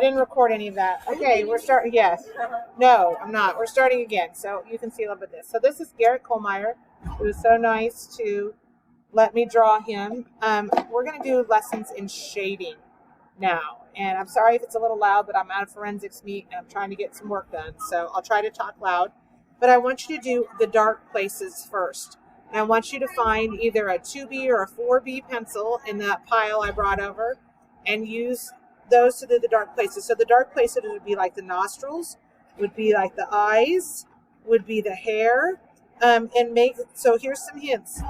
didn't record any of that. Okay, we're starting. Yes. No, I'm not. We're starting again. So you can see a little bit of this. So this is Garrett Kohlmeyer. It was so nice to let me draw him. We're going to do lessons in shading now. And I'm sorry if it's a little loud, but I'm at a forensics meet and I'm trying to get some work done. So I'll try to talk loud. But I want you to do the dark places first. And I want you to find either a 2B or a 4B pencil in that pile I brought over and use those to do the dark places. So the dark places would be like the nostrils, would be like the eyes, would be the hair. So here's some hints.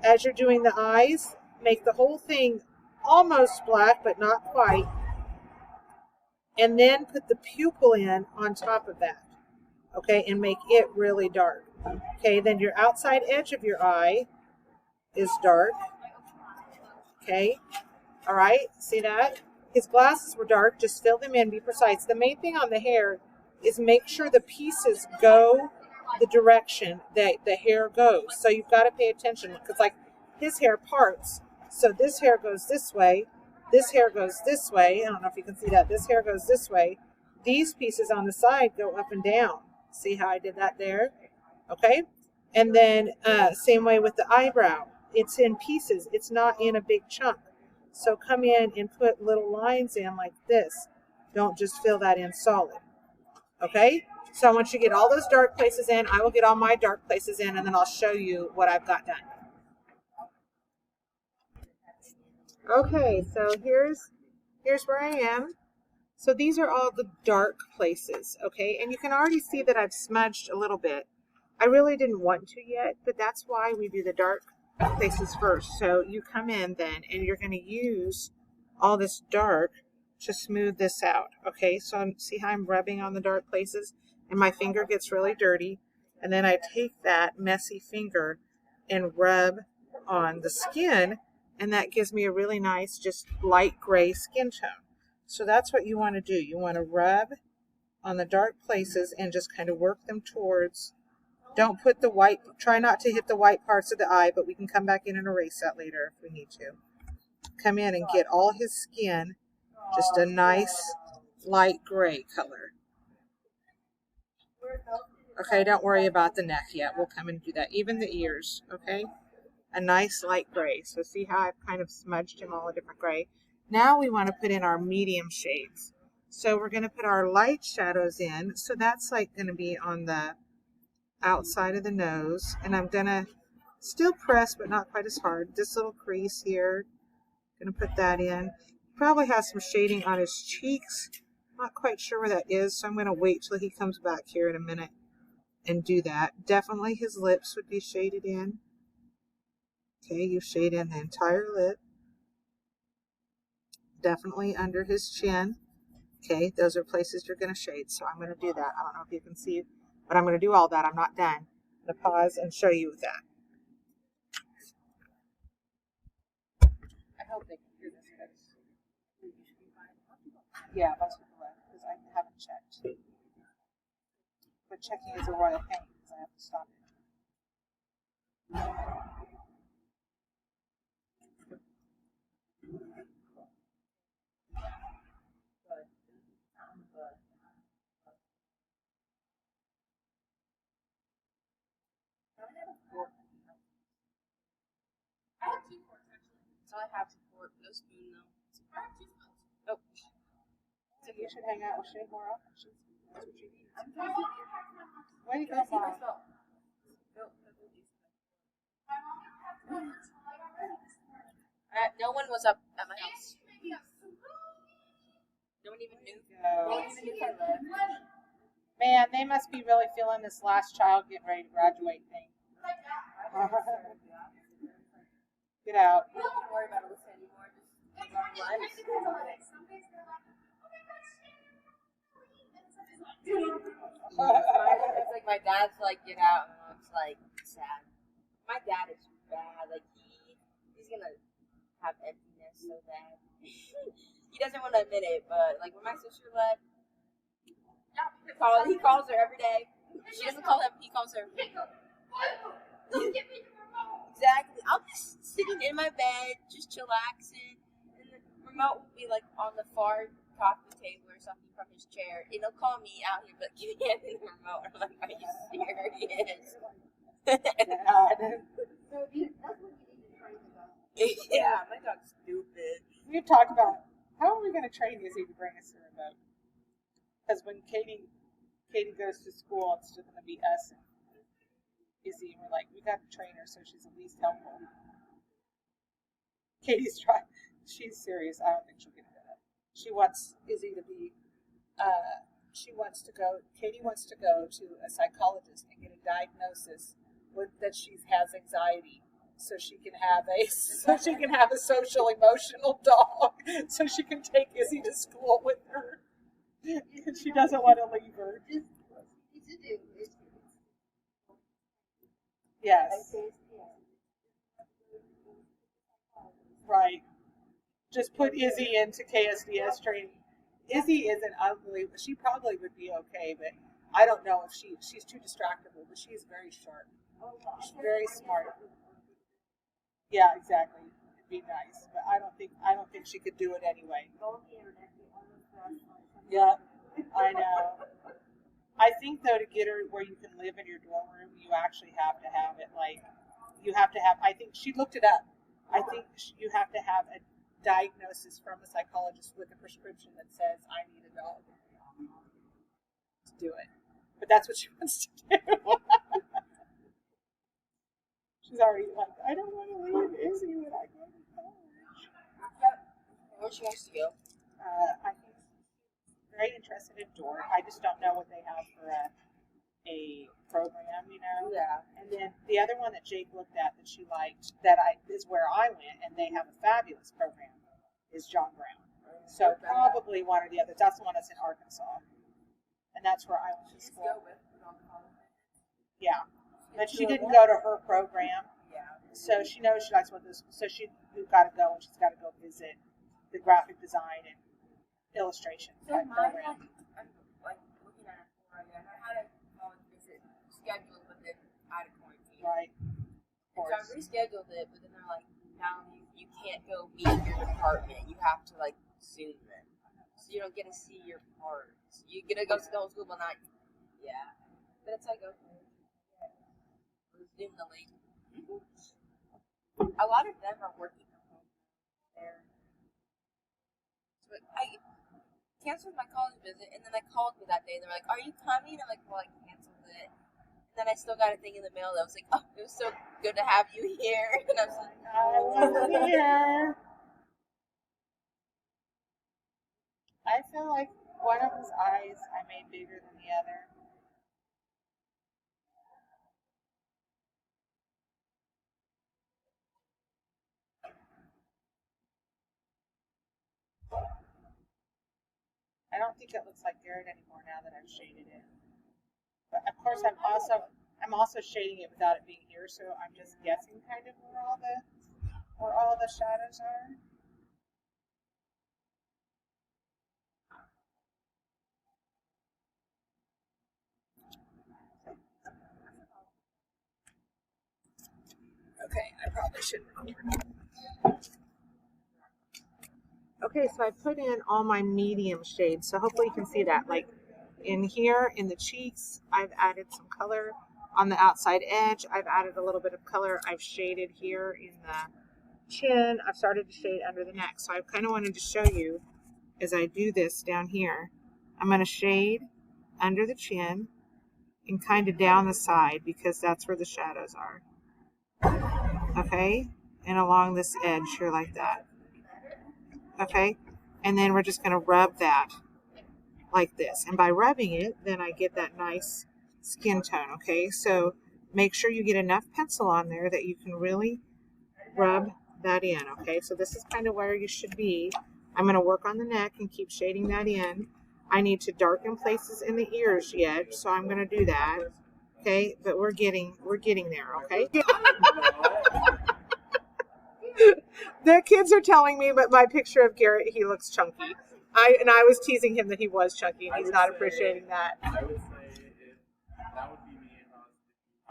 As you're doing the eyes, make the whole thing almost black, but not quite. And then put the pupil in on top of that. Okay, and make it really dark. Okay, then your outside edge of your eye is dark. Okay, all right, see that? His glasses were dark, just fill them in, be precise. The main thing on the hair is make sure the pieces go the direction that the hair goes. So you've got to pay attention because like his hair parts. So this hair goes this way, this hair goes this way. I don't know if you can see that. This hair goes this way. These pieces on the side go up and down. See how I did that there? Okay. And then same way with the eyebrow. It's in pieces. It's not in a big chunk. So come in and put little lines in like this. Don't just fill that in solid. Okay? So I want you to get all those dark places in. I will get all my dark places in, and then I'll show you what I've got done. Okay, so here's where I am. So these are all the dark places, okay? And you can already see that I've smudged a little bit. I really didn't want to yet, but that's why we do the dark places first. So you come in then and you're going to use all this dark to smooth this out. Okay, so see how I'm rubbing on the dark places and my finger gets really dirty, and then I take that messy finger and rub on the skin, and that gives me a really nice just light gray skin tone. So that's what you want to do. You want to rub on the dark places and just kind of work them towards. Don't put the white, try not to hit the white parts of the eye, but we can come back in and erase that later if we need to. Come in and get all his skin just a nice light gray color. Okay, don't worry about the neck yet. We'll come and do that. Even the ears, okay? A nice light gray. So see how I've kind of smudged him all a different gray. Now we want to put in our medium shades. So we're going to put our light shadows in. So that's like going to be on the outside of the nose, and I'm gonna still press but not quite as hard. This little crease here, gonna put that in. Probably has some shading on his cheeks, not quite sure where that is, so I'm gonna wait till he comes back here in a minute and do that. Definitely his lips would be shaded in. Okay, you shade in the entire lip. Definitely under his chin. Okay, those are places you're gonna shade, so I'm gonna do that. I don't know if you can see, but I'm going to do all that. I'm not done. I'm going to pause and show you that. I hope they can hear this. Yeah, most people have, because I haven't checked. But checking is a royal pain because I have to stop it. I have 2 forks actually. So I have 2 forks, no spoon though. I have 2 spoons. Oh. So you should hang out with Shay more often. That's what you need. Where do you go, Mom? No one was up at my house. No one even knew. No one even knew if I lived. Man, they must be really feeling this last child getting ready to graduate thing. Get out. You don't worry about Alyssa anymore. Just it's like my dad's like, get out, and mom's like, sad. My dad is bad. Like he's gonna have emptiness so bad. He doesn't want to admit it, but like when my sister left, he calls her every day. She doesn't call him. He calls her. Exactly. I'll be sitting in my bed, just chillaxing, and the remote will be like on the far coffee table or something from his chair, it'll call me out here, but you hand me the remote. I'm like, are you serious? Yeah, my dog's stupid. We've talked about how are we going to train Izzy to bring us the remote? Because when Katie goes to school, it's just going to be us and Izzy, and we're like, we got to train her so she's at least helpful. Katie's trying. She's serious. I don't think she'll get it done. She wants Izzy to be. Katie wants to go to a psychologist and get a diagnosis that she has anxiety, so she can have a social emotional dog, so she can take Izzy to school with her. She doesn't want to leave her. Yes. Right. Just put Izzy into KSDS training. Izzy isn't ugly, but she probably would be okay, but I don't know if she's too distractible, but she's very sharp. She's very smart. Yeah, exactly. It'd be nice, but I don't think she could do it anyway. Yeah, I know. I think though, to get her where you can live in your dorm room, you actually have to have it I think she looked it up. I think you have to have a diagnosis from a psychologist with a prescription that says I need a dog to do it. But that's what she wants to do. She's already like, I don't want to leave Izzy when I go to college. Where she wants to go? I think she's very interested in Dort. I just don't know what they have for a program, Yeah. And then the other one that Jake looked at that she liked, is where I went, and they have a fabulous program, is John Brown. So probably one or the other. That's the one that's in Arkansas, and that's where I went to school. Yeah, but she didn't go to her program. Yeah. So she knows she likes what this. So she's got to go, and she's got to go visit the graphic design and illustration type program. I'm like looking at it for you. I had a college visit scheduled, but then out of quarantine. Right. So I rescheduled it, but then they're like, now you can't go meet your department. You have to like Zoom it, so you don't get to see your parts. You get to go to the whole school, but not. Yeah. But it's like okay. Zoom the link. A lot of them are working from home there. So I canceled my college visit, and then I called me that day. They're like, "Are you coming?" I'm like, "Well, I canceled it." And then I still got a thing in the mail that was like, "Oh, it was so good to have you here." And I was like, I was here. I feel like one of his eyes I made bigger than the other. I don't think it looks like Garrett anymore now that I've shaded it. But of course, I'm also shading it without it being here, so I'm just guessing kind of where all the shadows are. Okay, I probably shouldn't record. Okay, so I put in all my medium shades, so hopefully you can see that. Like in here, in the cheeks, I've added some color. On the outside edge, I've added a little bit of color. I've shaded here in the chin. I've started to shade under the neck. So I kind of wanted to show you as I do this down here. I'm going to shade under the chin and kind of down the side because that's where the shadows are. Okay? And along this edge here like that. Okay? And then we're just going to rub that like this. And by rubbing it, then I get that nice skin tone. Okay? So make sure you get enough pencil on there that you can really rub that in. Okay? So this is kind of where you should be. I'm going to work on the neck and keep shading that in. I need to darken places in the ears yet, so I'm going to do that. Okay? But we're getting there. Okay? The kids are telling me, but my picture of Garrett, he looks chunky. I was teasing him that he was chunky, and he's not appreciating that. I would say that would be me if I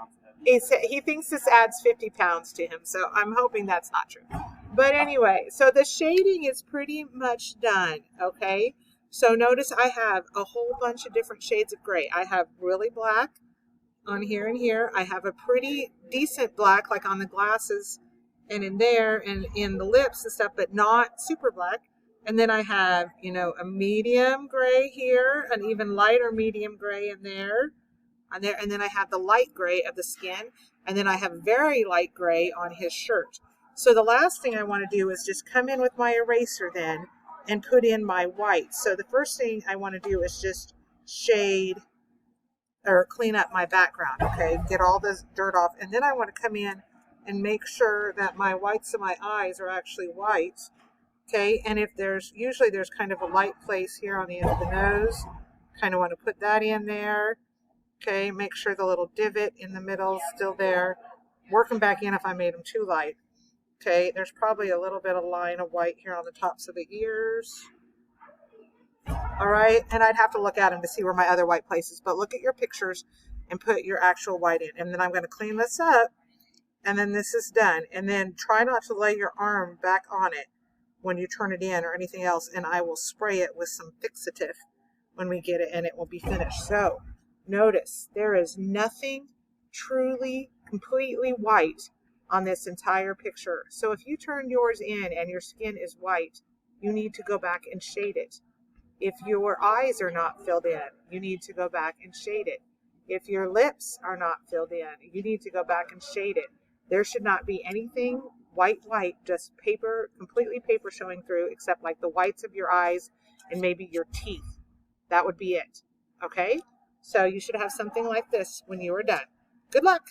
was 50 pounds heavy. He thinks this adds 50 pounds to him, so I'm hoping that's not true. But anyway, so the shading is pretty much done, okay? So notice I have a whole bunch of different shades of gray. I have really black on here and here. I have a pretty decent black like on the glasses and in there and in the lips and stuff, but not super black. And then I have, you know, a medium gray here, an even lighter medium gray in there, and then I have the light gray of the skin, and then I have very light gray on his shirt. So the last thing I want to do is just come in with my eraser then and put in my white. So the first thing I want to do is just shade or clean up my background, okay? Get all this dirt off. And then I want to come in and make sure that my whites of my eyes are actually white, okay? And if usually there's kind of a light place here on the end of the nose. Kind of want to put that in there, okay? Make sure the little divot in the middle is still there. Work them back in if I made them too light. Okay, there's probably a little bit of line of white here on the tops of the ears. All right, and I'd have to look at them to see where my other white places, but look at your pictures and put your actual white in. And then I'm going to clean this up, and then this is done. And then try not to lay your arm back on it when you turn it in or anything else, and I will spray it with some fixative when we get it, and it will be finished. So notice there is nothing truly completely white on this entire picture. So if you turn yours in and your skin is white, you need to go back and shade it. If your eyes are not filled in, you need to go back and shade it. If your lips are not filled in, you need to go back and shade it. There should not be anything white, just paper, completely paper showing through, except like the whites of your eyes and maybe your teeth. That would be it. Okay? So you should have something like this when you are done. Good luck.